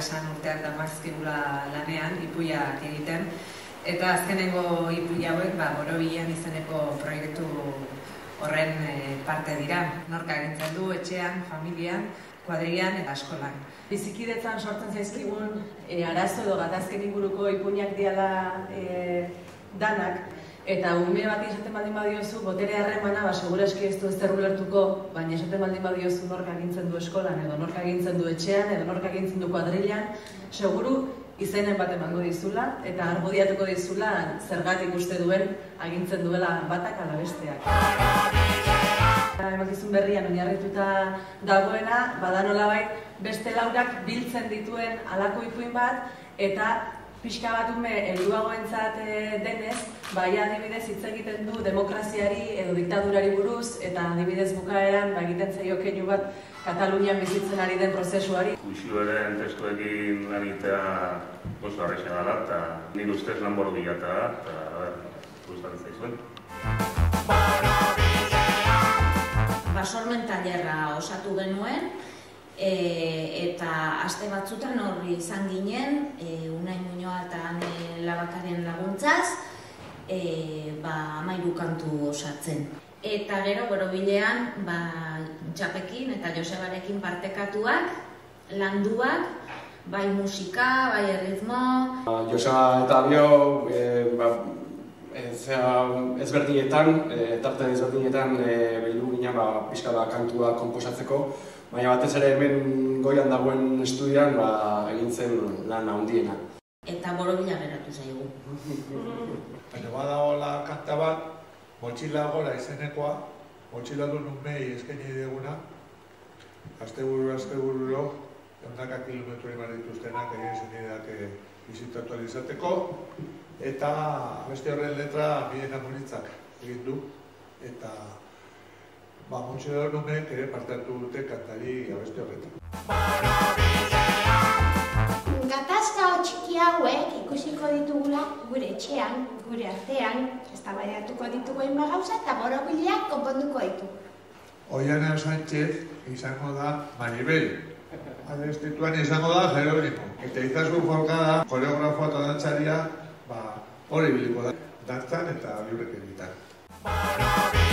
esan urteak damazkigula lanean, ipuiak egiten. Eta azkenengo ipuin hauek Borobilean izeneko proiektu horren parte dira. Nork agintzen du etxean, familian, kuadrilan eta eskolan. Bizikidetzan sortzen zaizkigun arazo edo gatazken inguruko ipuinak diala danak, eta ume bat esaten baldin badiozu, botere harremana, segurazki ez du ezer ulertuko, baina esaten baldin badiozu nork agintzen du eskolan, edo nork agintzen du etxean, edo nork agintzen du kuadrilan, seguru izenen bat emango dizula, eta argudiatuko dizula zergatik uste duen agintzen duela batak ala besteak. Emakizun berrian oinarrituta dagoena, bada nolabait beste laurak biltzen dituen halako ipuin bat, eta pixka bat helduagoentzat denez, adibidez hitz egiten du demokraziari edo diktadurari buruz, eta adibidez bukaeran egiten zaio keinu bat Katalunian bizitzen ari den prozesuari. Uxioaren testuekin lan egitea oso arrexea dela, eta nik ustez lan Borobila eta gustatzen zaizuen. Basormen tailerra osatu genuen, eta aste batzutan horri izan ginen, Unai Muñoa eta Ane Labakaren laguntzaz, 13 kantu osatzen. Eta gero Borobilean Txapekin eta Josebarekin partekatuak, landuak, bai musika, bai erritmo. Joseba eta Bio ezberdinetan, tarten ezberdinetan bildu ginen pixka kantua konposatzeko, baina batez ere hemen goian dagoen estudioan egin zen lan handiena. Eta Borobila geratu zaigu. Baina badagoela kanta bat, Motxila Gora izenekoa, motxila du numei eskaini diguna, asteburu, ondaka kilometro eman dituztenak egin zenideak bizitatu izateko, eta beste horren letra Miguel Amonitzak egin du, eta motxila du numeek ere parte hartu dute kantari abeste horretan. Gatazka txiki hauek ikusiko ditugula gure etxean, gure artean, eztabaidatuko ditugu hainbat gauza eta Borobileak konponduko ditu. Oiana Sánchez izango da Maribel, adestituan izango da Jerónimo, eta Izaskun Forkada, koreografoa eta dantzaria, hori biliko da, dantzan eta librek egitan.